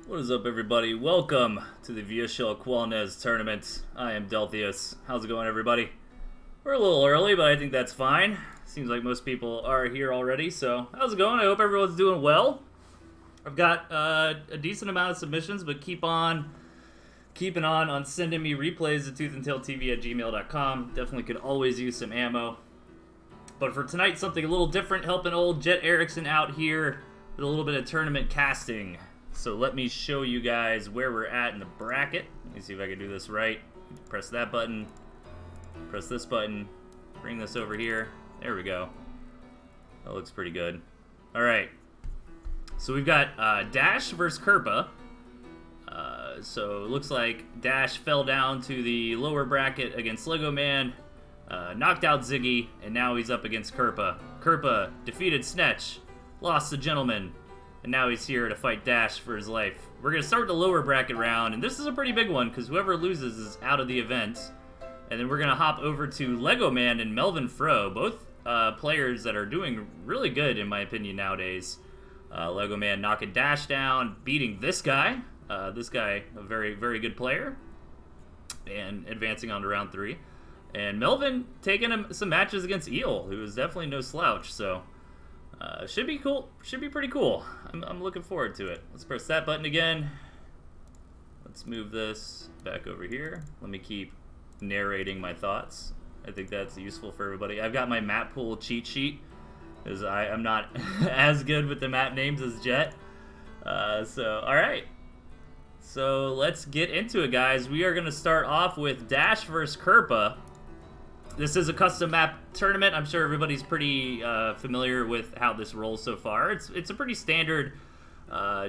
What is up, everybody? Welcome to the Vyeshal Kywalnez tournament. I am Delthius. How's it going, everybody? We're a little early, but I think that's fine. Seems like most people are here already, so how's it going? I hope everyone's doing well. I've got a decent amount of submissions, but keeping on sending me replays at ToothAndTailTV@gmail.com. Definitely could always use some ammo. But for tonight, something a little different, helping old Jet Erickson out here with a little bit of tournament casting. So let me show you guys where we're at in the bracket. Let me see if I can do this right. Press that button, press this button, bring this over here. There we go. That looks pretty good. All right. So we've got Dash versus Kerpa. So it looks like Dash fell down to the lower bracket against Lego Man, knocked out Ziggy, and now he's up against Kerpa. Kerpa defeated Snetch, lost the Gentleman, and now he's here to fight Dash for his life. We're going to start the lower bracket round, and this is a pretty big one because whoever loses is out of the event. And then we're going to hop over to Lego Man and Melvin Fro, both players that are doing really good in my opinion nowadays. Lego Man knocking Dash down, beating this guy. This guy, a very, very good player, and advancing on to round 3. And Melvin taking some matches against Eel, who is definitely no slouch, so should be cool. Should be pretty cool. I'm looking forward to it. Let's press that button again. Let's move this back over here. Let me keep narrating my thoughts. I think that's useful for everybody. I've got my map pool cheat sheet, because I'm not as good with the map names as Jet. So, alright. So, let's get into it, guys. We are going to start off with Dash versus Kerpa. This is a custom map tournament. I'm sure everybody's pretty familiar with how this rolls so far. It's a pretty standard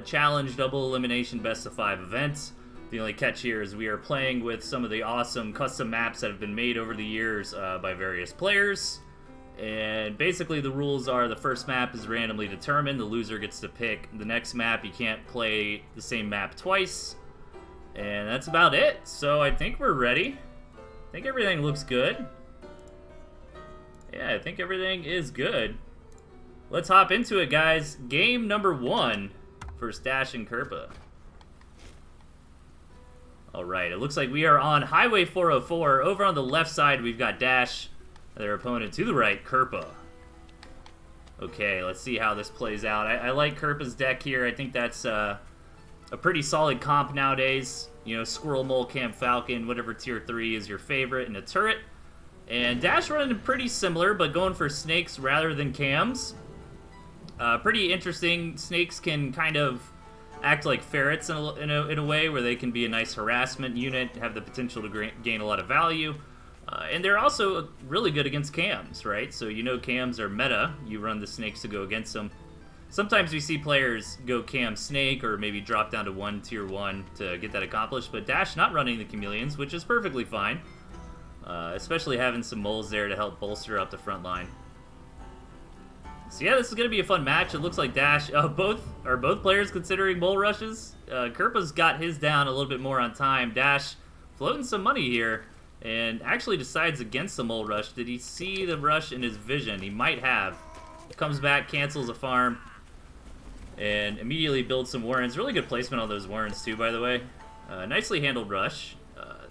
challenge, double elimination, best of 5 event. The only catch here is we are playing with some of the awesome custom maps that have been made over the years by various players. And basically the rules are the first map is randomly determined. The loser gets to pick the next map. You can't play the same map twice. And that's about it. So I think we're ready. I think everything looks good. Yeah, I think everything is good. Let's hop into it, guys. Game number 1 for Dash and Kerpa. Alright, it looks like we are on Highway 404. Over on the left side, we've got Dash, their opponent. To the right, Kerpa. Okay, let's see how this plays out. I like Kerpa's deck here. I think that's a pretty solid comp nowadays. You know, Squirrel, Mole, Cam, Falcon, whatever tier 3 is your favorite, and a turret. And Dash running pretty similar, but going for snakes rather than cams. Pretty interesting. Snakes can kind of act like ferrets in a way, where they can be a nice harassment unit, have the potential to gain a lot of value. And they're also really good against cams, right? So you know cams are meta. You run the snakes to go against them. Sometimes we see players go cam snake or maybe drop down to tier 1 to get that accomplished, but Dash not running the chameleons, which is perfectly fine. Especially having some moles there to help bolster up the front line. So yeah, this is going to be a fun match. It looks like Dash, both players considering mole rushes. Kerpa's got his down a little bit more on time. Dash floating some money here and actually decides against the mole rush. Did he see the rush in his vision? He might have. Comes back, cancels a farm, and immediately builds some warrens. Really good placement on those warrens too, by the way. Nicely handled rush.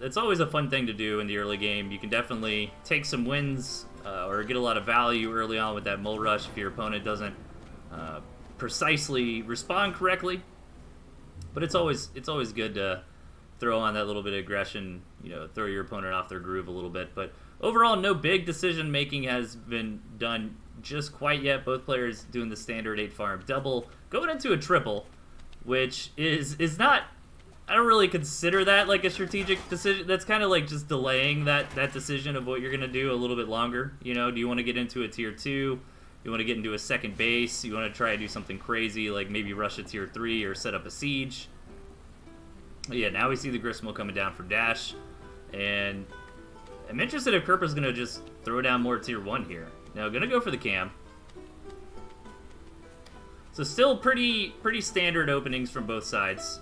That's always a fun thing to do in the early game. You can definitely take some wins or get a lot of value early on with that mole rush if your opponent doesn't precisely respond correctly. But it's always good to throw on that little bit of aggression, you know, throw your opponent off their groove a little bit. But overall, no big decision making has been done just quite yet. Both players doing the standard 8 farm double, going into a triple, which is not. I don't really consider that like a strategic decision. That's kind of like just delaying that decision of what you're going to do a little bit longer. You know, do you want to get into a tier 2? You want to get into a second base? You want to try to do something crazy like maybe rush a tier 3 or set up a siege? Yeah, now we see the Gristmill coming down for Dash. And I'm interested if Kerpa's going to just throw down more tier 1 here. Now, going to go for the cam. So still pretty standard openings from both sides.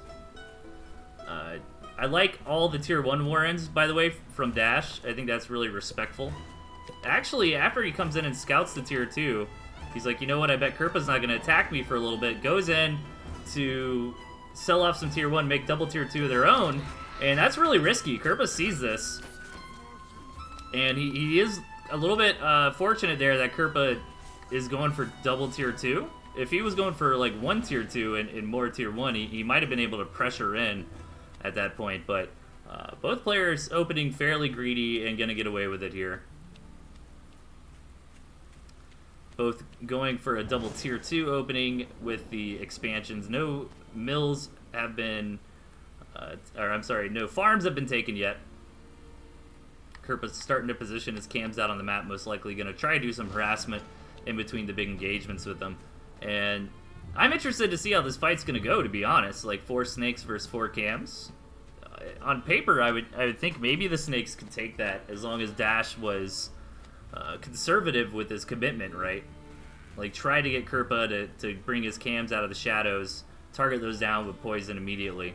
I like all the tier 1 warrens, by the way, from Dash. I think that's really respectful. Actually, after he comes in and scouts the tier 2, he's like, you know what, I bet Kerpa's not going to attack me for a little bit. Goes in to sell off some tier 1, make double tier 2 of their own, and that's really risky. Kirpa sees this, and he is a little bit fortunate there that Kirpa is going for double tier 2. If he was going for like 1 tier 2 and more tier 1, he might have been able to pressure in at that point, but both players opening fairly greedy and going to get away with it here. Both going for a double tier 2 opening with the expansions. No mills have been, or I'm sorry, no farms have been taken yet. Kirpa's starting to position his cams out on the map, most likely going to try to do some harassment in between the big engagements with them. And I'm interested to see how this fight's going to go, to be honest. Like 4 snakes versus 4 cams. On paper, I would think maybe the snakes could take that as long as Dash was conservative with his commitment, right? Like try to get Kirpa to bring his cams out of the shadows, target those down with poison immediately.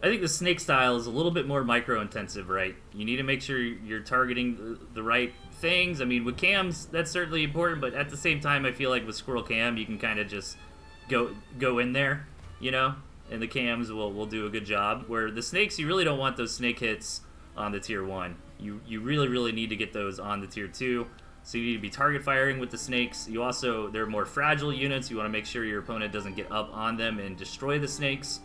I think the snake style is a little bit more micro-intensive, right? You need to make sure you're targeting the right things. I mean, with cams, that's certainly important, but at the same time, I feel like with Squirrel Cam, you can kind of just go in there, you know? And the cams will do a good job. Where the snakes, you really don't want those snake hits on the tier 1. You really need to get those on the tier 2. So you need to be target firing with the snakes. You also, they're more fragile units. You want to make sure your opponent doesn't get up on them and destroy the snakes.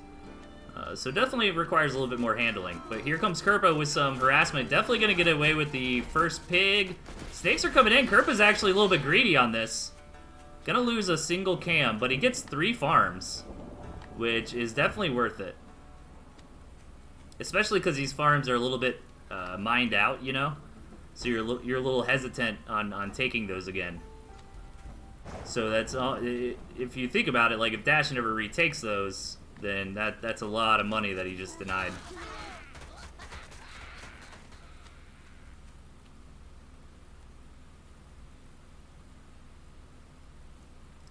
So definitely it requires a little bit more handling. But here comes Kirpa with some harassment. Definitely going to get away with the first pig. Snakes are coming in. Kirpa's actually a little bit greedy on this. Gonna lose a single cam, but he gets 3 farms, which is definitely worth it. Especially because these farms are a little bit mined out, you know? So you're a little hesitant on taking those again. So that's all. If you think about it, like if Dash never retakes those, then that's a lot of money that he just denied.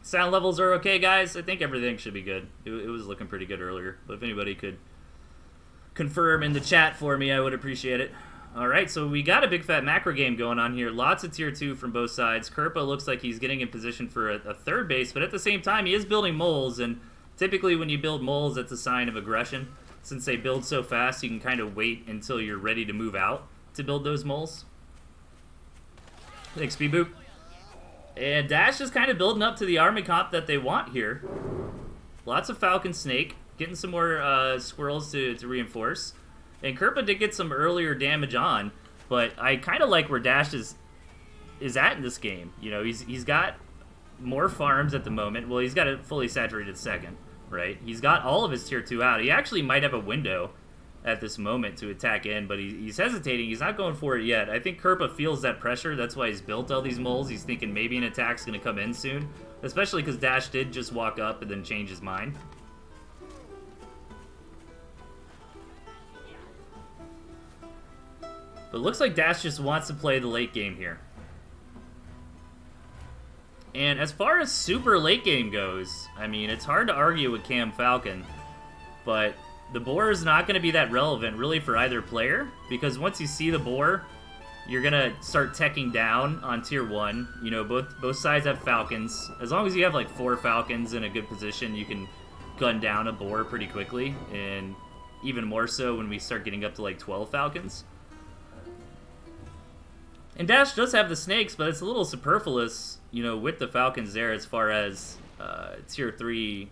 Sound levels are okay, guys. I think everything should be good. It was looking pretty good earlier, but if anybody could confirm in the chat for me, I would appreciate it. Alright, so we got a big fat macro game going on here. Lots of tier 2 from both sides. Kirpa looks like he's getting in position for a third base, but at the same time, he is building moles, and typically when you build moles, that's a sign of aggression. Since they build so fast, you can kind of wait until you're ready to move out to build those moles. Thanks, B-Boop. And Dash is kind of building up to the army comp that they want here. Lots of Falcon Snake, getting some more squirrels to reinforce. And Kirpa did get some earlier damage on, but I kind of like where Dash is at in this game. You know, he's got more farms at the moment. Well, he's got a fully saturated second, right? He's got all of his tier 2 out. He actually might have a window at this moment to attack in, but he's hesitating. He's not going for it yet. I think Kirpa feels that pressure. That's why he's built all these moles. He's thinking maybe an attack's going to come in soon, especially because Dash did just walk up and then change his mind. But it looks like Dash just wants to play the late game here. And as far as super late game goes, I mean, it's hard to argue with Cam Falcon, but the boar is not going to be that relevant really for either player, because once you see the boar, you're going to start teching down on tier 1. You know, both sides have falcons. As long as you have like 4 falcons in a good position, you can gun down a boar pretty quickly, and even more so when we start getting up to like 12 falcons. And Dash does have the snakes, but it's a little superfluous, you know, with the falcons there as far as tier 3,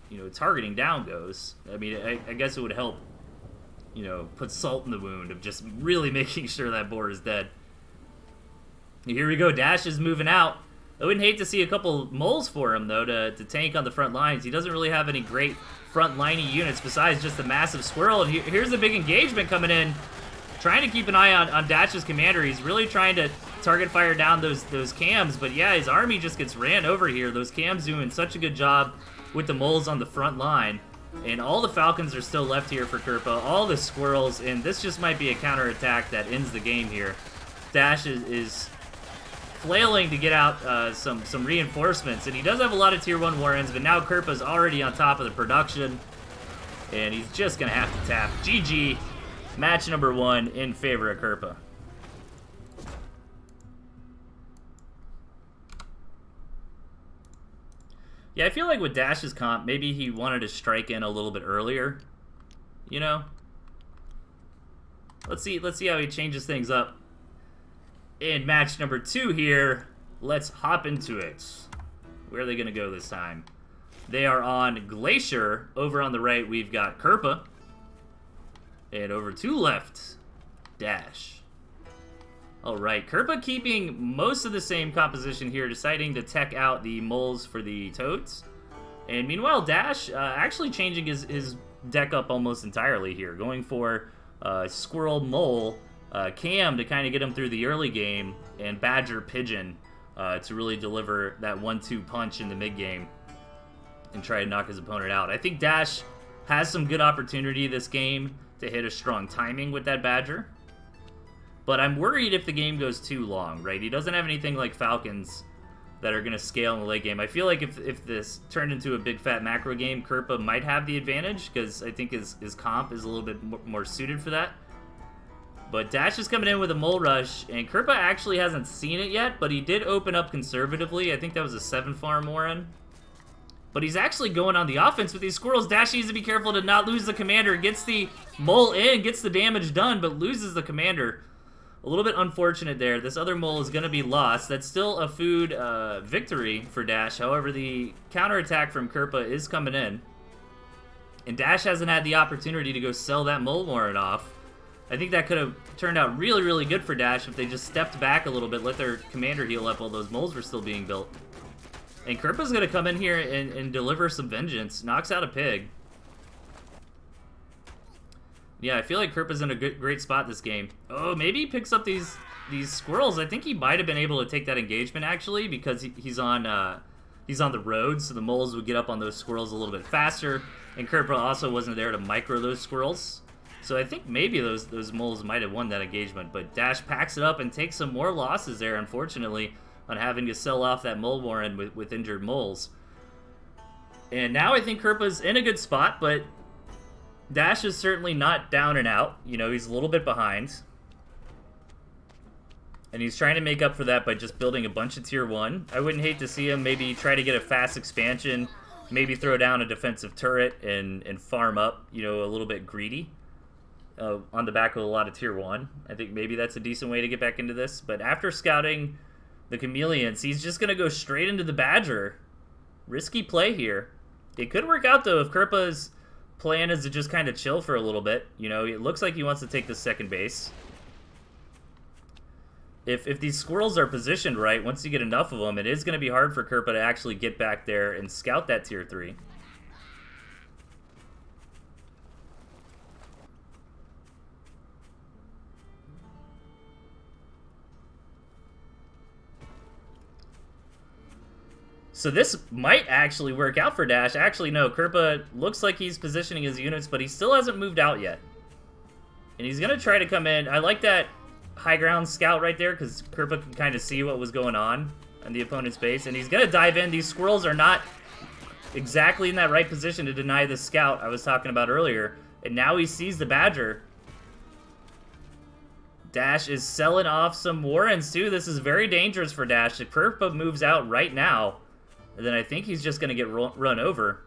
you know, targeting down goes. I mean, I guess it would help, you know, put salt in the wound of just really making sure that boar is dead. Here we go, Dash is moving out. I wouldn't hate to see a couple moles for him, though, to tank on the front lines. He doesn't really have any great front liney units besides just the massive squirrel. And here's the big engagement coming in. Trying to keep an eye on Dash's commander. He's really trying to target fire down those cams, but yeah, his army just gets ran over here. Those cams doing such a good job with the moles on the front line, and all the falcons are still left here for Kirpa, all the squirrels, and this just might be a counterattack that ends the game here. Dash is flailing to get out some reinforcements, and he does have a lot of tier 1 warrens, but now Kirpa's already on top of the production, and he's just gonna have to tap. GG. Match number 1 in favor of Kirpa. Yeah, I feel like with Dash's comp, maybe he wanted to strike in a little bit earlier. You know? Let's see how he changes things up. In match number 2 here, let's hop into it. Where are they going to go this time? They are on Glacier. Over on the right, we've got Kerpa. And over to left, Dash. Alright, Kerpa keeping most of the same composition here, deciding to tech out the moles for the toads. And meanwhile, Dash actually changing his deck up almost entirely here, going for Squirrel, Mole, Cam to kind of get him through the early game, and Badger, Pigeon to really deliver that 1-2 punch in the mid-game and try to knock his opponent out. I think Dash has some good opportunity this game to hit a strong timing with that Badger. But I'm worried if the game goes too long, right? He doesn't have anything like Falcons that are going to scale in the late game. I feel like if this turned into a big fat macro game, Kerpa might have the advantage because I think his comp is a little bit more suited for that. But Dash is coming in with a Mole Rush, and Kerpa actually hasn't seen it yet, but he did open up conservatively. I think that was a 7-farm Warren. But he's actually going on the offense with these squirrels. Dash needs to be careful to not lose the commander. Gets the mole in, gets the damage done, but loses the commander. A little bit unfortunate there. This other mole is going to be lost. That's still a food victory for Dash. However, the counterattack from Kerpa is coming in. And Dash hasn't had the opportunity to go sell that mole warren off. I think that could have turned out really, really good for Dash if they just stepped back a little bit, let their commander heal up while those moles were still being built. And Kerpa's going to come in here and deliver some vengeance. Knocks out a pig. Yeah, I feel like Kerpa's in a great spot this game. Oh, maybe he picks up these squirrels. I think he might have been able to take that engagement, actually, because he's on the road, so the moles would get up on those squirrels a little bit faster. And Kerpa also wasn't there to micro those squirrels. So I think maybe those moles might have won that engagement. But Dash packs it up and takes some more losses there, unfortunately, on having to sell off that mole warren with injured moles. And now I think Kerpa's in a good spot, but Dash is certainly not down and out. You know, he's a little bit behind. And he's trying to make up for that by just building a bunch of tier 1. I wouldn't hate to see him maybe try to get a fast expansion, maybe throw down a defensive turret and farm up, you know, a little bit greedy on the back of a lot of tier 1. I think maybe that's a decent way to get back into this. But after scouting the chameleons, he's just going to go straight into the Badger. Risky play here. It could work out, though, if Kerpa's plan is to just kind of chill for a little bit. You know, it looks like he wants to take the second base. If these squirrels are positioned right, once you get enough of them, it is going to be hard for Kerpa to actually get back there and scout that tier 3. So this might actually work out for Dash. Actually, no, Kerpa looks like he's positioning his units, but he still hasn't moved out yet. And he's going to try to come in. I like that high ground scout right there, because Kerpa can kind of see what was going on the opponent's base. And he's going to dive in. These squirrels are not exactly in that right position to deny the scout I was talking about earlier. And now he sees the Badger. Dash is selling off some Warrens, too. This is very dangerous for Dash. If Kerpa moves out right now, then I think he's just going to get run over.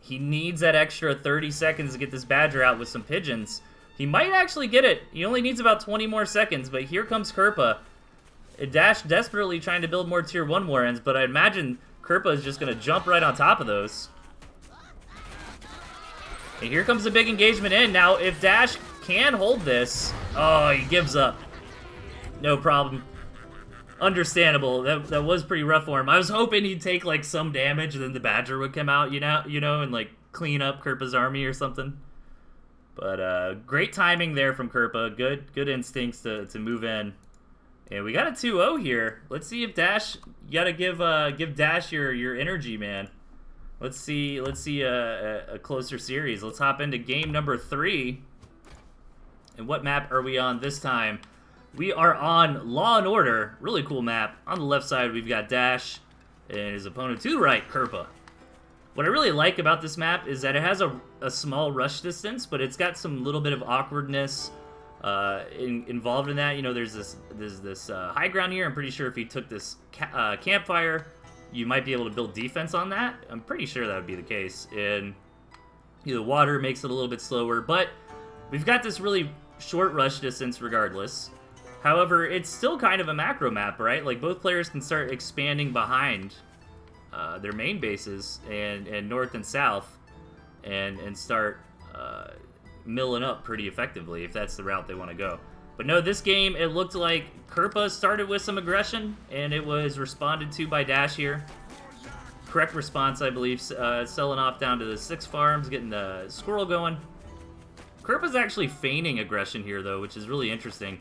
He needs that extra 30 seconds to get this Badger out with some pigeons. He might actually get it. He only needs about 20 more seconds, but here comes Kerpa. Dash desperately trying to build more tier 1 Warrens, but I imagine Kerpa is just going to jump right on top of those. And here comes the big engagement in. Now, if Dash can hold this... Oh, he gives up. No problem. Understandable. That was pretty rough for him. I was hoping he'd take like some damage and then the Badger would come out, you know, and like clean up Kerpa's army or something. But great timing there from Kerpa. Good instincts to move in. And we got a 2-0 here. Let's see if Dash, you gotta give Dash your energy, man. Let's see a closer series. Let's hop into game number 3. And what map are we on this time? We are on Law and Order. Really cool map. On the left side, we've got Dash and his opponent to the right, Kerpa. What I really like about this map is that it has a small rush distance, but it's got some little bit of awkwardness involved in that. You know, there's this high ground here. I'm pretty sure if he took this campfire, you might be able to build defense on that. I'm pretty sure that would be the case. And the water makes it a little bit slower, but we've got this really short rush distance regardless. However, it's still kind of a macro map, right? Like, both players can start expanding behind their main bases and north and south and start milling up pretty effectively if that's the route they want to go. But no, this game, it looked like Kerpa started with some aggression, and it was responded to by Dash here. Correct response, I believe, selling off down to the 6 farms, getting the squirrel going. Kerpa's actually feigning aggression here, though, which is really interesting.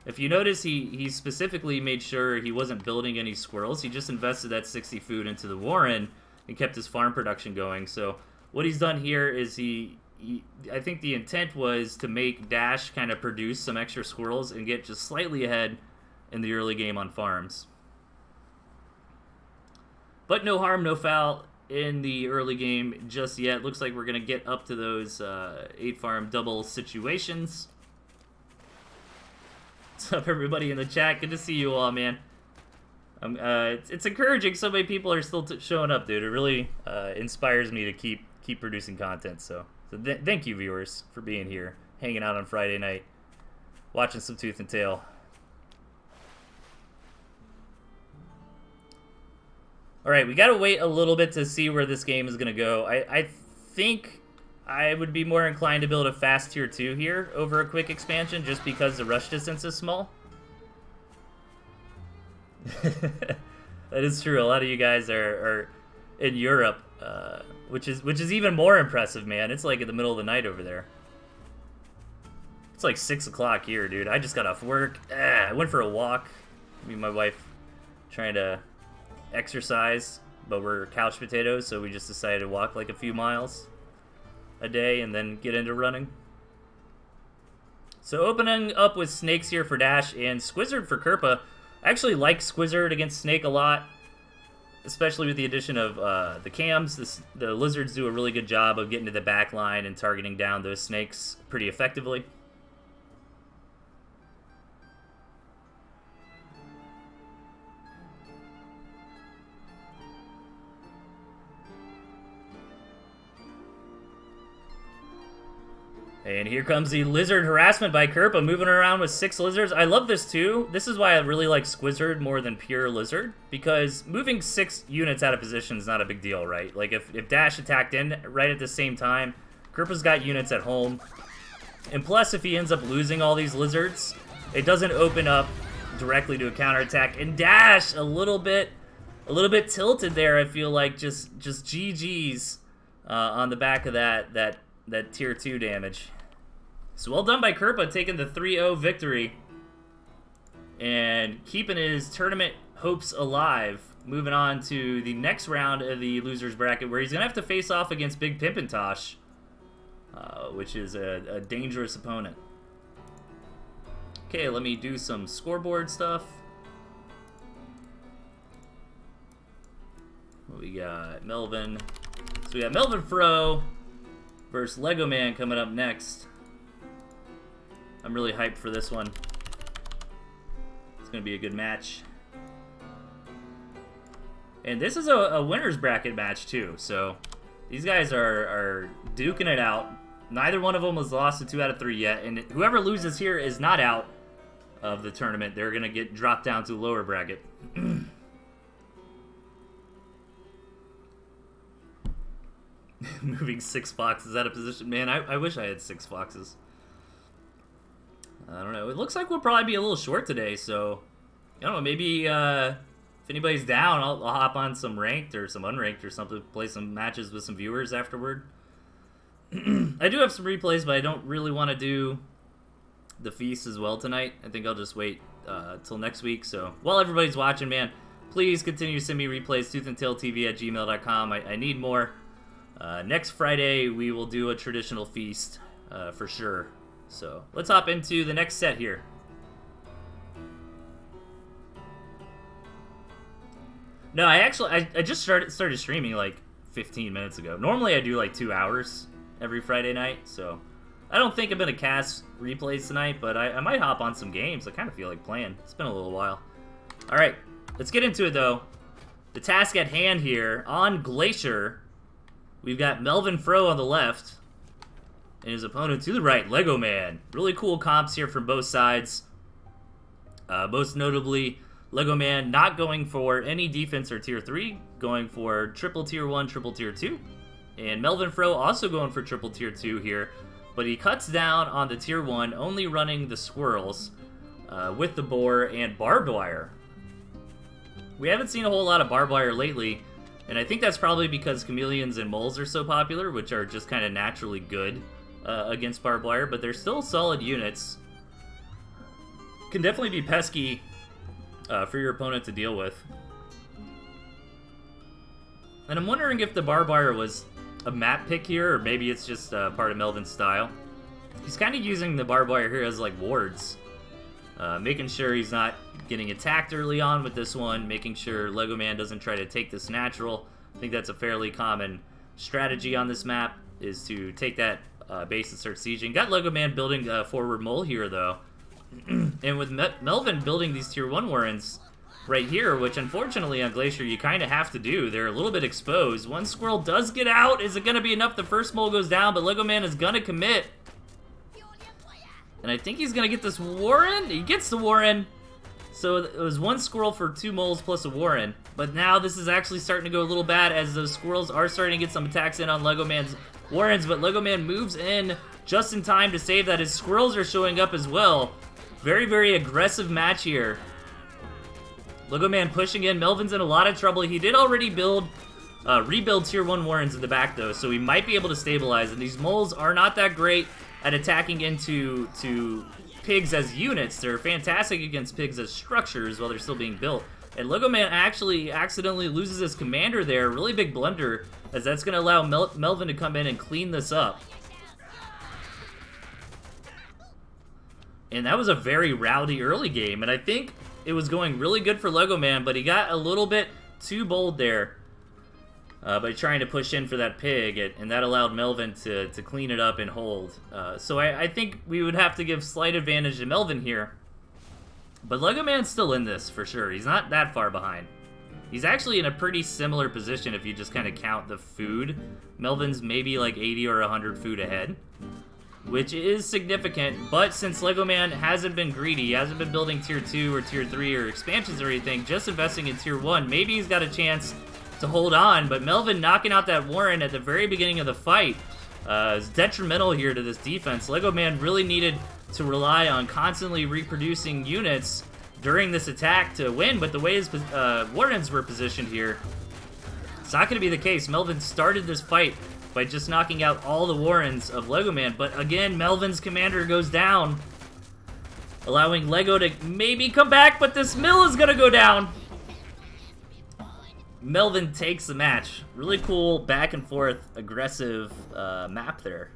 If you notice, he specifically made sure he wasn't building any squirrels. He just invested that 60 food into the Warren and kept his farm production going. So what he's done here is I think the intent was to make Dash kind of produce some extra squirrels and get just slightly ahead in the early game on farms. But no harm, no foul in the early game just yet. Looks like we're going to get up to those 8-farm double situations. What's up, everybody in the chat? Good to see you all, man. It's encouraging so many people are still showing up, dude. It really inspires me to keep producing content, so thank you, viewers, for being here, hanging out on Friday night, watching some Tooth and Tail. All right, we got to wait a little bit to see where this game is going to go. I think I would be more inclined to build a fast tier 2 here over a quick expansion just because the rush distance is small. That is true. A lot of you guys are in Europe, which is even more impressive, man. It's like in the middle of the night over there. It's like 6 o'clock here, dude. I just got off work. I went for a walk. Me and my wife trying to exercise, but we're couch potatoes, so we just decided to walk like a few miles a day and then get into running. So opening up with Snakes here for Dash and Squizzard for Kerpa. I actually like Squizzard against Snake a lot, especially with the addition of the cams. The lizards do a really good job of getting to the back line and targeting down those snakes pretty effectively. And here comes the lizard harassment by Kerpa, moving around with 6 lizards. I love this too. This is why I really like Squizzard more than pure lizard, because moving 6 units out of position is not a big deal, right? Like if Dash attacked in right at the same time, Kerpa's got units at home. And plus, if he ends up losing all these lizards, it doesn't open up directly to a counterattack. And Dash, a little bit tilted there, I feel like, just GG's on the back of that tier 2 damage. So well done by Kerpa, taking the 3-0 victory and keeping his tournament hopes alive. Moving on to the next round of the losers bracket, where he's gonna have to face off against Big Pimpintosh, which is a dangerous opponent. Okay, let me do some scoreboard stuff. We got Melvin. So we got Melvin Fro versus Lego Man coming up next. I'm really hyped for this one. It's going to be a good match. And this is a winner's bracket match too, so these guys are duking it out. Neither one of them has lost to 2 out of 3 yet, and whoever loses here is not out of the tournament. They're going to get dropped down to the lower bracket. Moving 6 foxes out of position. Man, I wish I had 6 foxes. I don't know. It looks like we'll probably be a little short today, so I don't know. Maybe if anybody's down, I'll hop on some ranked or some unranked or something, play some matches with some viewers afterward. I do have some replays, but I don't really want to do the feast as well tonight. I think I'll just wait till next week. So while everybody's watching, man, please continue to send me replays, ToothAndTailTV@gmail.com. I need more. Next Friday, we will do a traditional feast for sure. So let's hop into the next set here. No, I just started streaming like 15 minutes ago. Normally I do like 2 hours every Friday night, so I don't think I'm going to cast replays tonight, but I might hop on some games. I kind of feel like playing. It's been a little while. All right, let's get into it though. the task at hand here on Glacier, we've got Melvin Fro on the left, and his opponent to the right, Lego Man. Really cool comps here from both sides. Most notably, Lego Man not going for any defense or tier 3, going for triple tier 1, triple tier 2. And Melvin Fro also going for triple tier 2 here, but he cuts down on the tier 1, only running the squirrels with the boar and barbed wire. We haven't seen a whole lot of barbed wire lately, and I think that's probably because chameleons and moles are so popular, which are just kind of naturally good against barbed wire, but they're still solid units. Can definitely be pesky for your opponent to deal with. And I'm wondering if the barbed wire was a map pick here, or maybe it's just part of Melvin's style. He's kind of using the barbed wire here as like wards. Making sure he's not getting attacked early on with this one, making sure Lego Man doesn't try to take this natural. I think that's a fairly common strategy on this map, is to take that base and start sieging. Got Lego Man building a forward mole here, though. And with Melvin building these tier 1 warrens right here, which unfortunately on Glacier you kind of have to do. They're a little bit exposed. One squirrel does get out. Is it going to be enough? The first mole goes down, but Lego Man is going to commit. And I think he's going to get this warren. He gets the warren. So it was 1 squirrel for 2 moles plus a warren. But now this is actually starting to go a little bad, as those squirrels are starting to get some attacks in on Lego Man's warrens. But Lego Man moves in just in time to save that. His squirrels are showing up as well. Very, very aggressive match here. Lego Man pushing in. Melvin's in a lot of trouble. He did already rebuild tier 1 warrens in the back, though, so he might be able to stabilize. And these moles are not that great at attacking into pigs as units. They're fantastic against pigs as structures while they're still being built. And Lego Man actually accidentally loses his commander there. Really big blunder, as that's going to allow Melvin to come in and clean this up. And that was a very rowdy early game, and I think it was going really good for Lego Man, but he got a little bit too bold there by trying to push in for that pig, and that allowed Melvin to clean it up and hold. So I think we would have to give slight advantage to Melvin here. But Lego Man's still in this, for sure. He's not that far behind. He's actually in a pretty similar position if you just kind of count the food. Melvin's maybe like 80 or 100 food ahead, which is significant. But since Lego Man hasn't been greedy, he hasn't been building tier 2 or tier 3 or expansions or anything, just investing in tier 1, maybe he's got a chance to hold on. But Melvin knocking out that warren at the very beginning of the fight is detrimental here to this defense. Lego Man really needed to rely on constantly reproducing units during this attack to win, but the way his warrens were positioned here, it's not going to be the case. Melvin started this fight by just knocking out all the warrens of Lego Man, but again, Melvin's commander goes down, allowing Lego to maybe come back, but this mill is going to go down. Melvin takes the match. Really cool back and forth aggressive map there.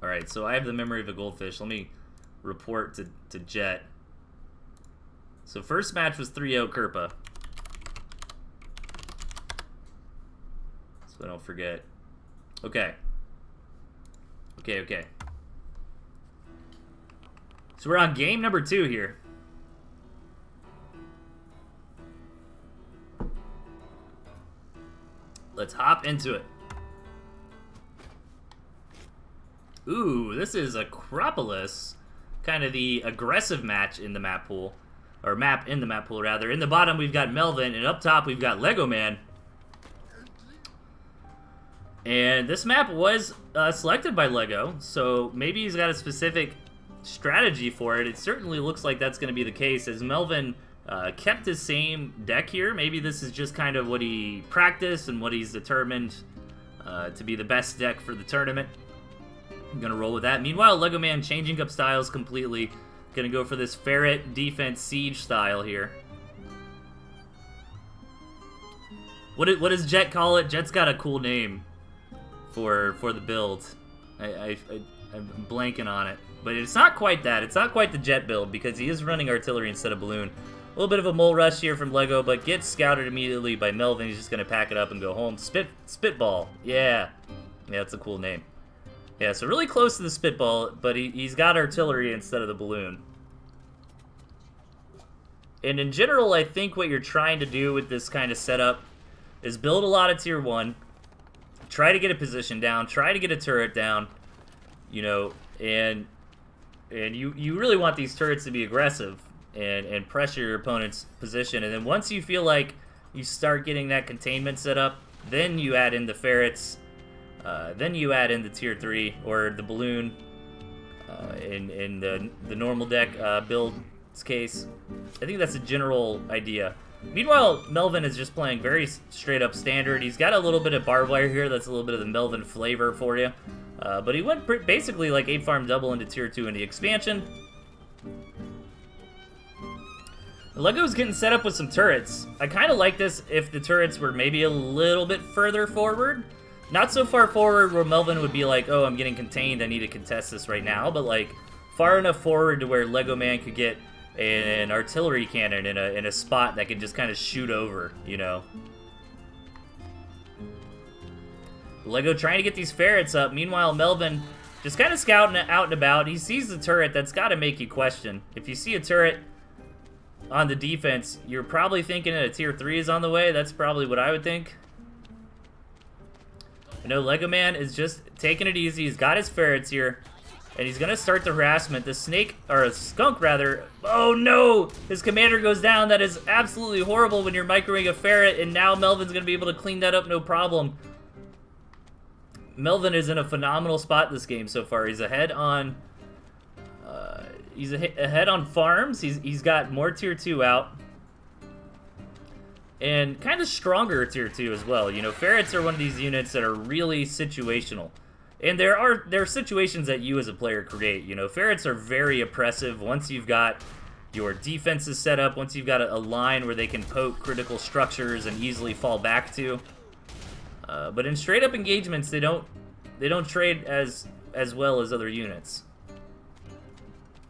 Alright, so I have the memory of a goldfish. Let me report to Jet. So first match was 3-0 Kerpa. So I don't forget. Okay. Okay. So we're on game number 2 here. Let's hop into it. Ooh, this is Acropolis. Kind of the aggressive match in the map pool. Or map in the map pool, rather. In the bottom, we've got Melvin, and up top, we've got Lego Man. And this map was selected by Lego, so maybe he's got a specific strategy for it. It certainly looks like that's going to be the case, as Melvin kept his same deck here. Maybe this is just kind of what he practiced and what he's determined to be the best deck for the tournament. I'm going to roll with that. Meanwhile, Lego Man changing up styles completely. Going to go for this ferret defense siege style here. What does Jet call it? Jet's got a cool name for the build. I'm blanking on it. But it's not quite that. It's not quite the Jet build, because he is running artillery instead of balloon. A little bit of a mole rush here from Lego, but gets scouted immediately by Melvin. He's just going to pack it up and go home. Spitball. Yeah, that's a cool name. Yeah, so really close to the Spitball, but he's got artillery instead of the balloon. And in general, I think what you're trying to do with this kind of setup is build a lot of tier 1, try to get a position down, try to get a turret down, you know, and you really want these turrets to be aggressive and pressure your opponent's position. And then once you feel like you start getting that containment set up, then you add in the ferrets, then you add in the tier 3 or the balloon in the normal deck build's case. I think that's a general idea. Meanwhile, Melvin is just playing very straight up standard. He's got a little bit of barbed wire here. That's a little bit of the Melvin flavor for you. But he went basically like 8 farm double into tier 2 in the expansion. Lego's getting set up with some turrets. I kind of like this if the turrets were maybe a little bit further forward. Not so far forward where Melvin would be like, oh, I'm getting contained, I need to contest this right now. But like far enough forward to where Lego Man could get an artillery cannon in a spot that can just kind of shoot over, you know. Lego trying to get these ferrets up. Meanwhile, Melvin just kind of scouting out and about. He sees the turret. That's got to make you question. If you see a turret on the defense, you're probably thinking a tier 3 is on the way. That's probably what I would think. I know Lego Man is just taking it easy. He's got his ferrets here, and he's going to start the harassment. The snake, or a skunk rather, oh no! His commander goes down. That is absolutely horrible when you're microwing a ferret, and now Melvin's going to be able to clean that up no problem. Melvin is in a phenomenal spot this game so far. He's ahead on ahead on farms. He's got more tier 2 out. And kind of stronger tier 2 as well. You know, ferrets are one of these units that are really situational. And there are situations that you as a player create. You know, ferrets are very oppressive once you've got your defenses set up, once you've got a line where they can poke critical structures and easily fall back to. But in straight up engagements, they don't trade as well as other units.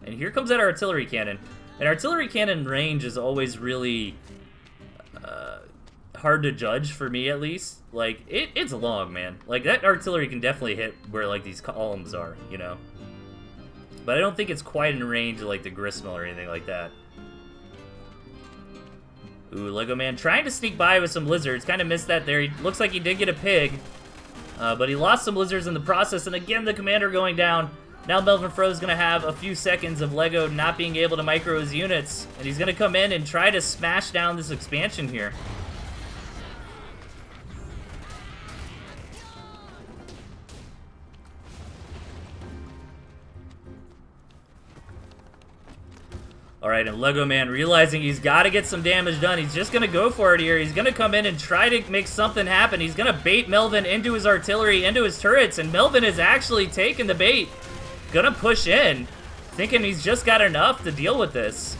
And here comes that artillery cannon. And artillery cannon range is always really hard to judge for me, at least. Like it's long, man. Like that artillery can definitely hit where like these columns are, you know. But I don't think it's quite in range of like the gristmill or anything like that. Ooh, Lego Man trying to sneak by with some lizards. Kind of missed that there. He looks like he did get a pig. But he lost some lizards in the process. And again, the commander going down. Now Melvin Fro's going to have a few seconds of Lego not being able to micro his units. And he's going to come in and try to smash down this expansion here. Alright, and Lego Man realizing he's got to get some damage done. He's just going to go for it here. He's going to come in and try to make something happen. He's going to bait Melvin into his artillery, into his turrets, and Melvin is actually taking the bait. Going to push in, thinking he's just got enough to deal with this.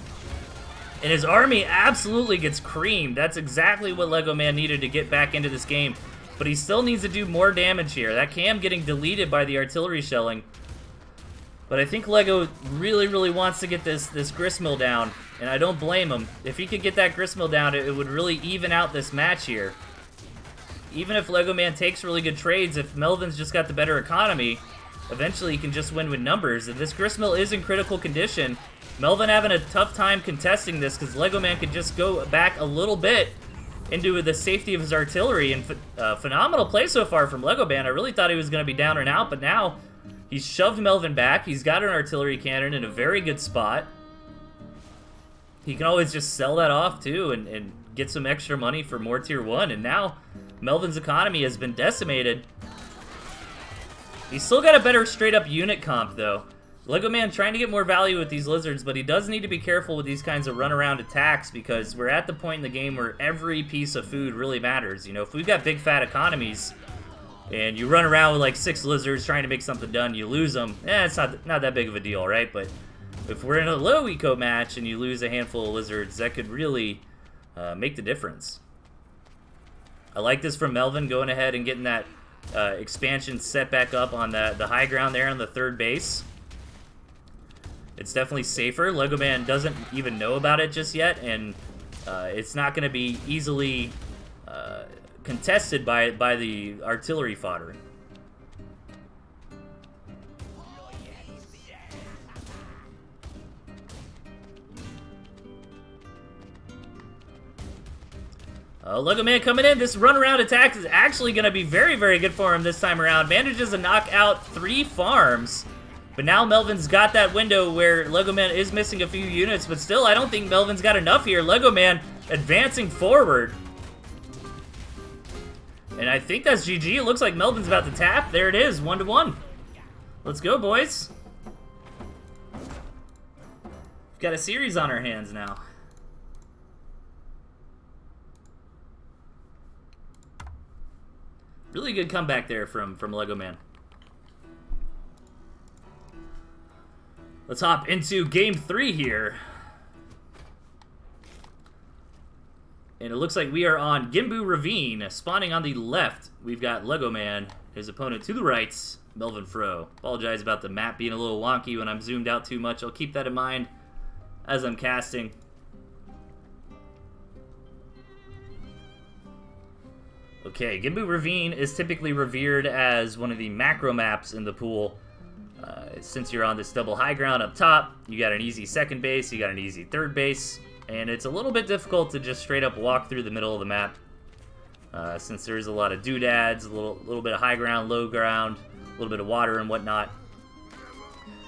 And his army absolutely gets creamed. That's exactly what Lego Man needed to get back into this game. But he still needs to do more damage here. That cam getting deleted by the artillery shelling. But I think Lego really, really wants to get this gristmill down, and I don't blame him. If he could get that gristmill down, it would really even out this match here. Even if Lego Man takes really good trades, if Melvin's just got the better economy, eventually he can just win with numbers. And this gristmill is in critical condition. Melvin having a tough time contesting this because Lego Man could just go back a little bit into the safety of his artillery. And phenomenal play so far from Lego Man. I really thought he was going to be down and out, but now he's shoved Melvin back. He's got an artillery cannon in a very good spot. He can always just sell that off, too, and get some extra money for more tier 1. And now Melvin's economy has been decimated. He's still got a better straight-up unit comp, though. Lego Man trying to get more value with these lizards, but he does need to be careful with these kinds of run-around attacks because we're at the point in the game where every piece of food really matters. You know, if we've got big, fat economies and you run around with like 6 lizards trying to make something done, you lose them, it's not that big of a deal, right? But if we're in a low eco match and you lose a handful of lizards, that could really make the difference. I like this from Melvin going ahead and getting that expansion set back up on the high ground there on the 3rd base. It's definitely safer. Lego Man doesn't even know about it just yet, and it's not going to be easily contested by the artillery fodder. Lego Man coming in. This runaround attack is actually going to be very, very good for him this time around. Manages to knock out 3 farms. But now Melvin's got that window where Lego Man is missing a few units. But still, I don't think Melvin's got enough here. Lego Man advancing forward. And I think that's GG. It looks like Melvin's about to tap. There it is, 1-1. Let's go, boys. We've got a series on our hands now. Really good comeback there from Lego Man. Let's hop into game 3 here. And it looks like we are on Gimbu Ravine. Spawning on the left, we've got Lego Man. His opponent to the right, Melvin Fro. Apologize about the map being a little wonky when I'm zoomed out too much. I'll keep that in mind as I'm casting. Okay, Gimbu Ravine is typically revered as one of the macro maps in the pool. Since you're on this double high ground up top, you got an easy second base, you got an easy third base, and it's a little bit difficult to just straight up walk through the middle of the map. Since there's a lot of doodads, a little bit of high ground, low ground, a little bit of water and whatnot.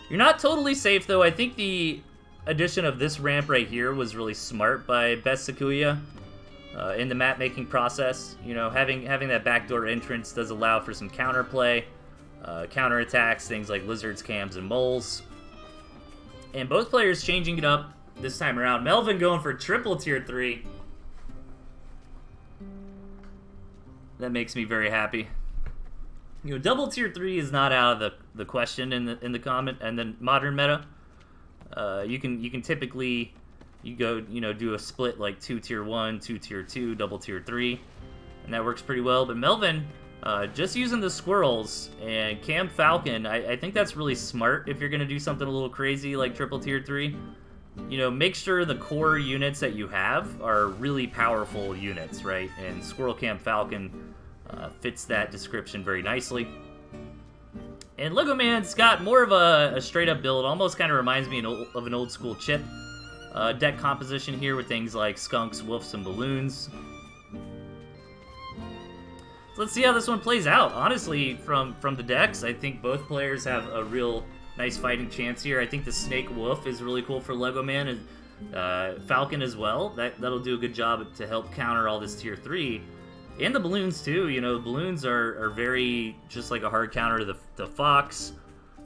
You're not totally safe though. I think the addition of this ramp right here was really smart by Best Sakuya. In the map making process, you know, having that backdoor entrance does allow for some counterplay, counter attacks, things like lizards, cams, and moles. And both players changing it up this time around. Melvin going for triple tier 3. That makes me very happy. You know, double tier 3 is not out of the question in the comment and the modern meta. You can typically. You go, you know, do a split like 2 tier 1, 2 tier 2, double tier 3, and that works pretty well. But Melvin, just using the squirrels and Cam Falcon, I think that's really smart if you're going to do something a little crazy like triple tier 3. You know, make sure the core units that you have are really powerful units, right? And Squirrel Cam Falcon fits that description very nicely. And Lego Man's got more of a straight-up build, almost kind of reminds me of an old-school chip. Deck composition here with things like skunks, wolves, and balloons. So let's see how this one plays out. Honestly, from the decks, I think both players have a real nice fighting chance here. I think the Snake Wolf is really cool for Lego Man, and Falcon as well. That'll do a good job to help counter all this tier 3. And the balloons too. You know, balloons are very just like a hard counter to the Fox.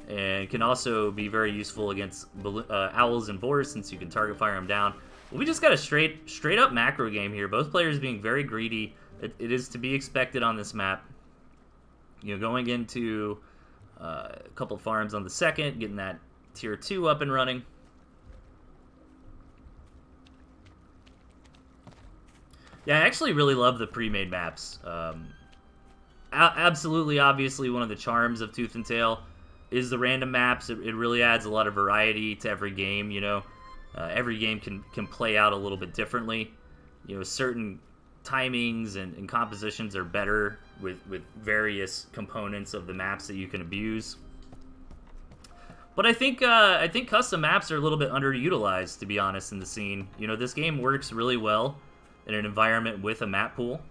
And can also be very useful against owls and boars since you can target fire them down. But we just got a straight up macro game here. Both players being very greedy. It is to be expected on this map. You know, going into a couple farms on the second, getting that tier 2 up and running. Yeah, I actually really love the pre-made maps. Absolutely, obviously, one of the charms of Tooth and Tail is the random maps. It really adds a lot of variety to every game, you know. Every game can play out a little bit differently. You know, certain timings and compositions are better with various components of the maps that you can abuse. But I think custom maps are a little bit underutilized, to be honest, in the scene. You know, this game works really well in an environment with a map pool.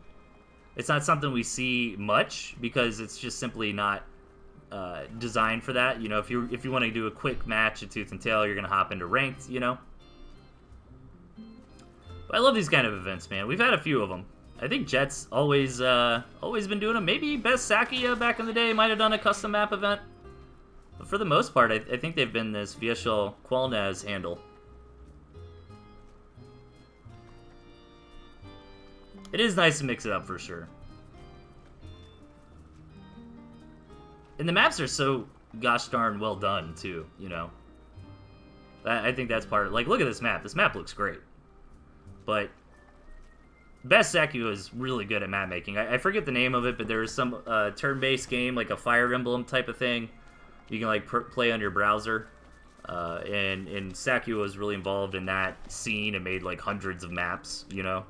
It's not something we see much because it's just simply not designed for that. You know, if you want to do a quick match at Tooth and Tail, you're gonna hop into ranked, you know. But I love these kind of events, man. We've had a few of them. I think Jet's always been doing them. Maybe Best Sakia back in the day might have done a custom map event. But for the most part, I think they've been this Vyeshal Kywalnez handle. It is nice to mix it up for sure. And the maps are so gosh darn well done, too, you know. I think that's part of it. Like, look at this map. This map looks great. But Best Saku is really good at map making. I forget the name of it, but there is some turn-based game, like a Fire Emblem type of thing. You can, like, play on your browser. And Saku was really involved in that scene and made, like, hundreds of maps, you know.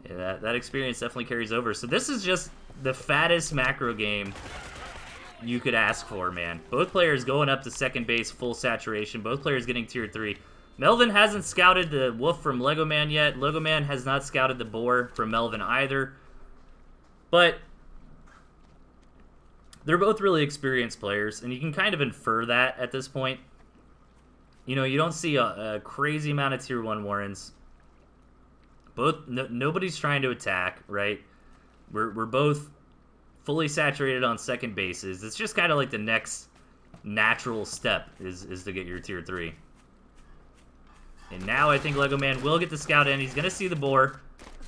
Yeah, that experience definitely carries over. So this is just the fattest macro game you could ask for, man. Both players going up to second base, full saturation. Both players getting tier 3. Melvin hasn't scouted the wolf from Lego Man yet. Lego Man has not scouted the boar from Melvin either. But they're both really experienced players, and you can kind of infer that at this point. You know, you don't see a crazy amount of Tier 1 Warrens. Nobody's trying to attack, right? We're both fully saturated on second bases. It's just kind of like the next natural step is to get your Tier 3. And now I think Lego Man will get the scout in. He's going to see the boar.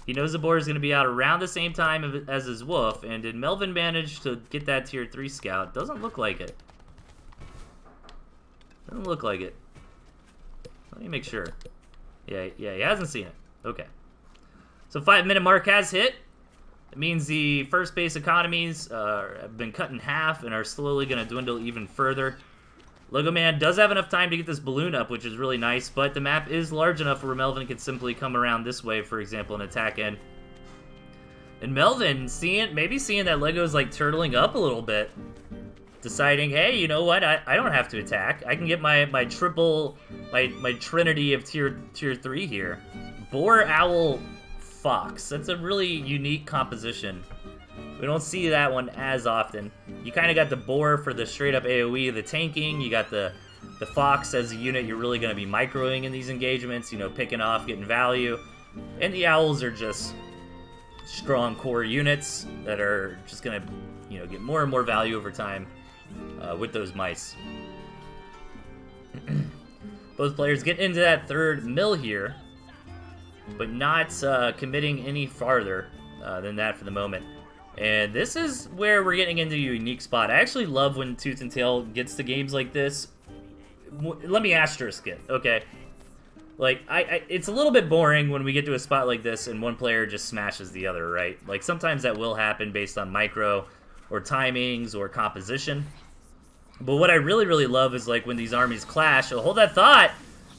He knows the boar is going to be out around the same time as his wolf. And did Melvin manage to get that Tier 3 scout? Doesn't look like it. Doesn't look like it. Let me make sure. Yeah, he hasn't seen it. Okay. So 5-minute mark has hit. It means the first base economies have been cut in half and are slowly going to dwindle even further. Lego Man does have enough time to get this balloon up, which is really nice, but the map is large enough where Melvin can simply come around this way, for example, and attack in. And Melvin, maybe seeing that Lego's like turtling up a little bit, deciding, hey, you know what, I don't have to attack. I can get my trinity of tier 3 here. Boar, Owl, Fox. That's a really unique composition. We don't see that one as often. You kind of got the boar for the straight-up AoE, the tanking. You got the fox as a unit you're really going to be microing in these engagements, you know, picking off, getting value. And the owls are just strong core units that are just going to, you know, get more and more value over time with those mice. Both players get into that third mill here, but not committing any farther than that for the moment. And this is where we're getting into a unique spot. I actually love when Tooth and Tail gets to games like this. Let me asterisk it, okay? Like, it's a little bit boring when we get to a spot like this and one player just smashes the other, right? Like, sometimes that will happen based on micro or timings or composition. But what I really, really love is, like, when these armies clash. So hold that thought!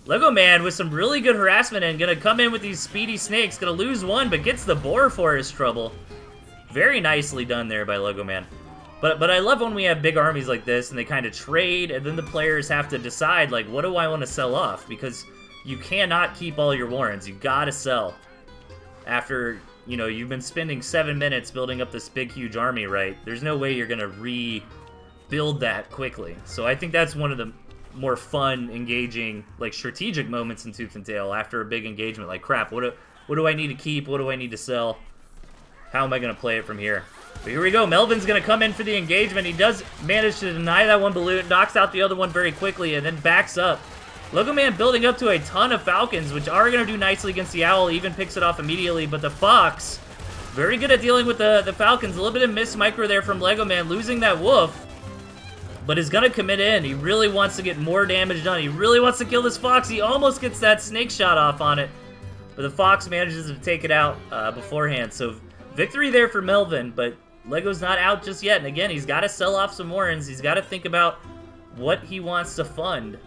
Lego Man with some really good harassment and gonna come in with these speedy snakes. Gonna lose one, but gets the boar for his trouble. Very nicely done there by Lego Man. But I love when we have big armies like this and they kind of trade, and then the players have to decide, like, what do I want to sell off? Because you cannot keep all your Warrens. You gotta sell. After, you know, you've been spending 7 minutes building up this big, huge army, right? There's no way you're gonna rebuild that quickly. So I think that's one of the more fun, engaging, like, strategic moments in Tooth and Tail after a big engagement. Like, crap, what do I need to keep? What do I need to sell? How am I going to play it from here? But here we go. Melvin's going to come in for the engagement. He does manage to deny that one balloon, knocks out the other one very quickly, and then backs up. Lego Man building up to a ton of Falcons, which are going to do nicely against the Owl. Even picks it off immediately, but the Fox, very good at dealing with the Falcons. A little bit of miss micro there from Lego Man, losing that Wolf, but is going to commit in. He really wants to get more damage done. He really wants to kill this Fox. He almost gets that snake shot off on it, but the Fox manages to take it out beforehand. So victory there for Melvin, but Lego's not out just yet. And again, he's got to sell off some Warrens. He's got to think about what he wants to fund.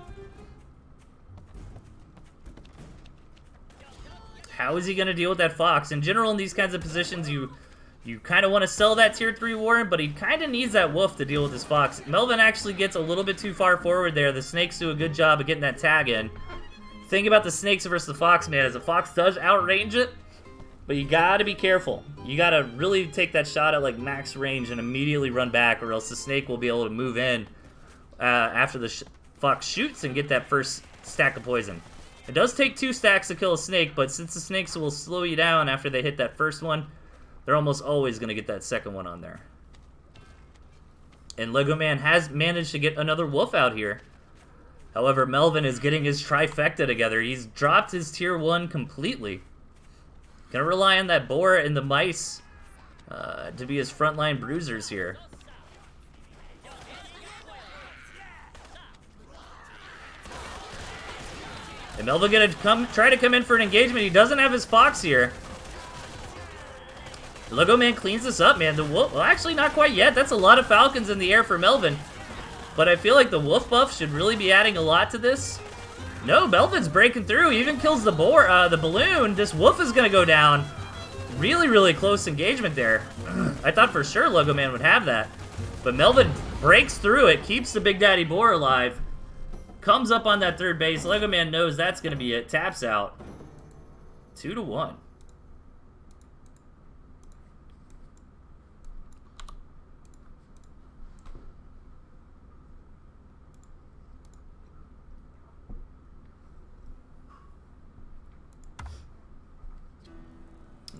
How is he going to deal with that Fox? In general, in these kinds of positions, you kind of want to sell that Tier 3 Warren, but he kind of needs that Wolf to deal with this Fox. Melvin actually gets a little bit too far forward there. The Snakes do a good job of getting that tag in. The thing about the Snakes versus the Fox, man, is the Fox does outrange it, but you gotta be careful. You gotta really take that shot at like max range and immediately run back, or else the Snake will be able to move in after the Fox shoots and get that first stack of poison. It does take 2 stacks to kill a Snake, but since the Snakes will slow you down after they hit that first one, they're almost always gonna get that second one on there. And Lego Man has managed to get another Wolf out here. However, Melvin is getting his trifecta together. He's dropped his Tier 1 completely. Gonna rely on that Boar and the Mice to be his frontline bruisers here. And Melvin gonna try to come in for an engagement. He doesn't have his Fox here. The Lego Man cleans this up, man. The Wolf, well, actually not quite yet. That's a lot of Falcons in the air for Melvin. But I feel like the Wolf buff should really be adding a lot to this. No, Melvin's breaking through. He even kills the the balloon. This Wolf is going to go down. Really, really close engagement there. I thought for sure Lego Man would have that. But Melvin breaks through it, keeps the Big Daddy Boar alive. Comes up on that third base. Lego Man knows that's going to be it. Taps out. 2-1.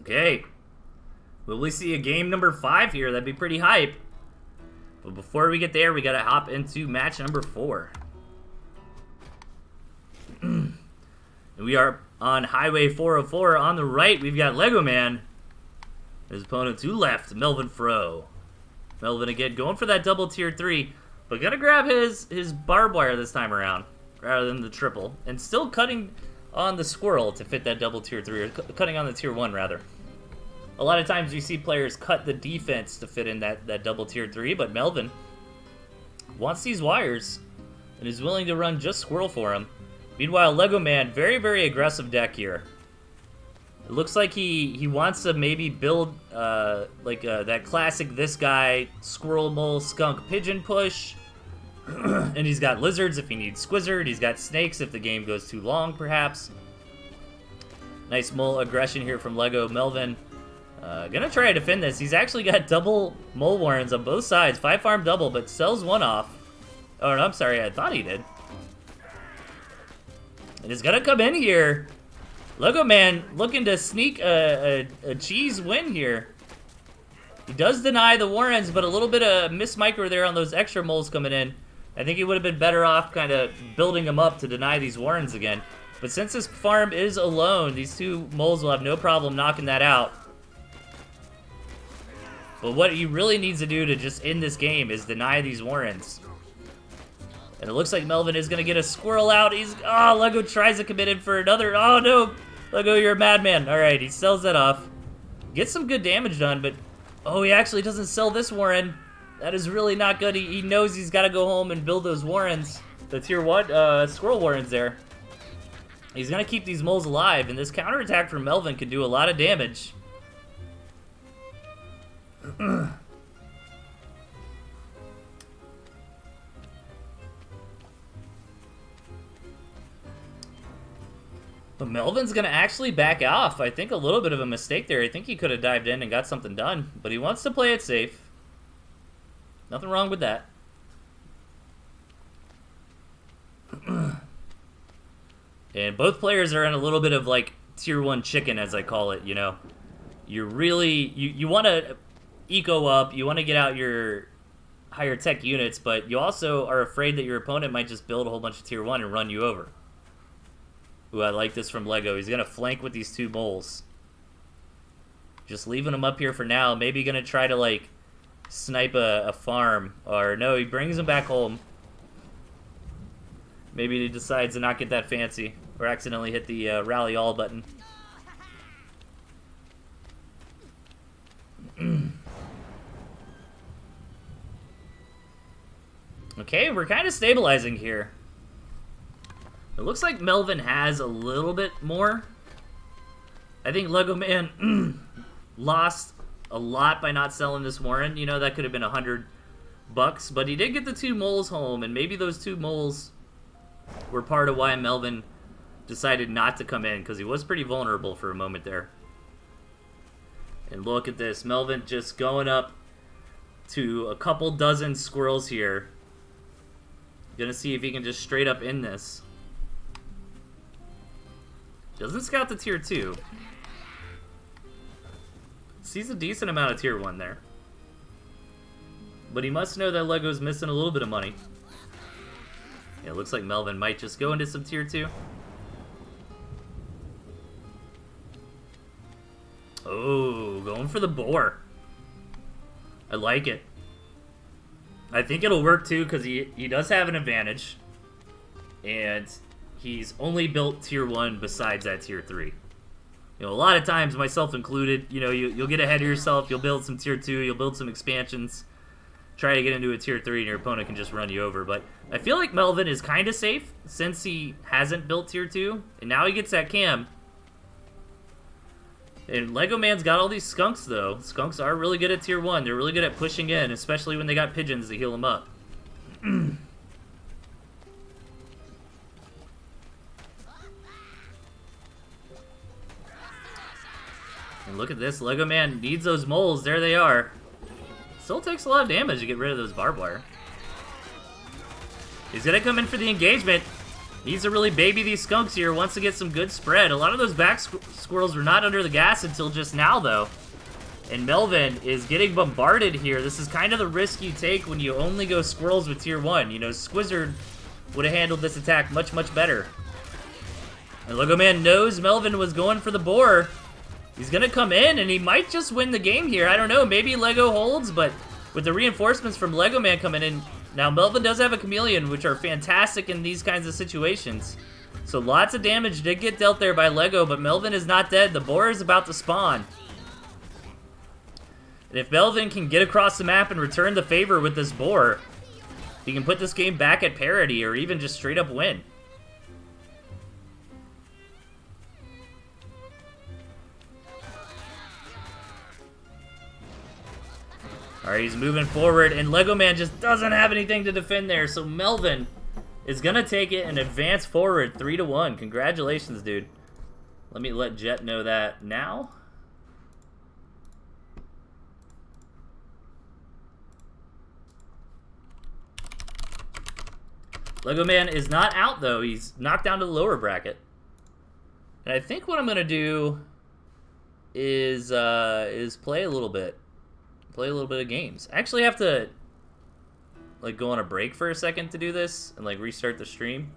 Okay. Will we see a game number 5 here? That'd be pretty hype. But before we get there, we gotta hop into match number 4. And we are on Highway 404. On the right, we've got Lego Man. His opponent to left, Melvin Fro. Melvin again going for that double tier 3, but gonna grab his barbed wire this time around rather than the triple, and still cutting on the squirrel to fit that double tier 3, or cutting on the tier 1 rather. A lot of times you see players cut the defense to fit in that double tier 3, but Melvin wants these wires and is willing to run just squirrel for him. Meanwhile, Lego Man, very, very aggressive deck here. It looks like he wants to maybe build that classic this guy, squirrel, mole, skunk, pigeon push. And he's got lizards if he needs squizzard. He's got snakes if the game goes too long, perhaps. Nice mole aggression here from Lego Melvin. Gonna try to defend this. He's actually got double mole warrens on both sides. 5-farm double, but sells one off. Oh, no, I'm sorry. I thought he did. And he's gonna come in here. Lego Man looking to sneak a cheese win here. He does deny the warrens, but a little bit of miss-micro there on those extra moles coming in. I think he would have been better off kind of building them up to deny these warrens again. But since this farm is alone, these two moles will have no problem knocking that out. But what he really needs to do to just end this game is deny these warrens. And it looks like Melvin is going to get a squirrel out. Lego tries to commit in for another. Oh, no. Lego, you're a madman. All right, he sells that off. Gets some good damage done, but... Oh, he actually doesn't sell this warren. That is really not good. He knows he's got to go home and build those warrens. The tier 1 squirrel warrens there. He's going to keep these moles alive, and this counterattack from Melvin could do a lot of damage. But Melvin's going to actually back off. I think a little bit of a mistake there. I think he could have dived in and got something done. But he wants to play it safe. Nothing wrong with that. And both players are in a little bit of like tier 1 chicken, as I call it, you know. You're really... You want to eco up. You want to get out your higher tech units. But you also are afraid that your opponent might just build a whole bunch of tier 1 and run you over. Ooh, I like this from Lego. He's going to flank with these two moles. Just leaving them up here for now. Maybe going to try to, like, snipe a farm. Or, no, he brings them back home. Maybe he decides to not get that fancy. Or accidentally hit the rally all button. Okay, we're kind of stabilizing here. It looks like Melvin has a little bit more. I think Lego Man lost a lot by not selling this warren. You know, that could have been $100. But he did get the two moles home, and maybe those two moles were part of why Melvin decided not to come in, because he was pretty vulnerable for a moment there. And look at this. Melvin just going up to a couple dozen squirrels here. Gonna see if he can just straight up end this. Doesn't scout the tier 2. Sees a decent amount of tier 1 there. But he must know that Lego's missing a little bit of money. Yeah, it looks like Melvin might just go into some tier 2. Oh, going for the boar. I like it. I think it'll work too, because he does have an advantage. And he's only built tier 1 besides that tier 3. You know, a lot of times, myself included, you know, you'll get ahead of yourself, you'll build some tier 2, you'll build some expansions, try to get into a tier 3, and your opponent can just run you over. But I feel like Melvin is kind of safe, since he hasn't built tier 2, and now he gets that cam. And Lego Man's got all these skunks, though. Skunks are really good at tier 1. They're really good at pushing in, especially when they got pigeons to heal them up. And look at this. Lego Man needs those moles. There they are. Still takes a lot of damage to get rid of those barbed wire. He's going to come in for the engagement. Needs to really baby these skunks here. Wants to get some good spread. A lot of those back squirrels were not under the gas until just now, though. And Melvin is getting bombarded here. This is kind of the risk you take when you only go squirrels with tier 1. You know, Squizzard would have handled this attack much, much better. And Lego Man knows Melvin was going for the boar. He's going to come in, and he might just win the game here. I don't know. Maybe Lego holds, but with the reinforcements from Lego Man coming in, now Melvin does have a chameleon, which are fantastic in these kinds of situations. So lots of damage did get dealt there by Lego, but Melvin is not dead. The boar is about to spawn. And if Melvin can get across the map and return the favor with this boar, he can put this game back at parity or even just straight up win. Alright, he's moving forward, and Lego Man just doesn't have anything to defend there, so Melvin is going to take it and advance forward 3-1. Congratulations, dude. Let me let Jet know that now. Lego Man is not out, though. He's knocked down to the lower bracket. And I think what I'm going to do is play a little bit. Play a little bit of games. I actually have to like go on a break for a second to do this and like restart the stream.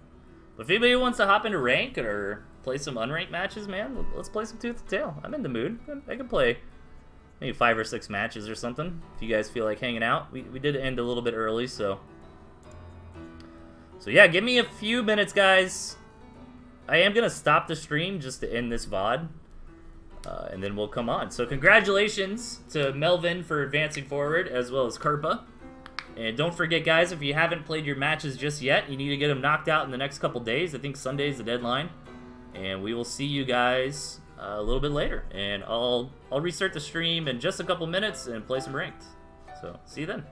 But if anybody wants to hop into rank or play some unranked matches, man, let's play some Tooth and Tail. I'm in the mood. I can play maybe 5 or 6 matches or something if you guys feel like hanging out. We did end a little bit early, so yeah, give me a few minutes, guys. I am gonna stop the stream just to end this VOD. And then we'll come on. So congratulations to Melvin for advancing forward, as well as Kerpa. And don't forget, guys, if you haven't played your matches just yet, you need to get them knocked out in the next couple days. I think Sunday's the deadline. And we will see you guys a little bit later. And I'll restart the stream in just a couple minutes and play some ranked. So see you then.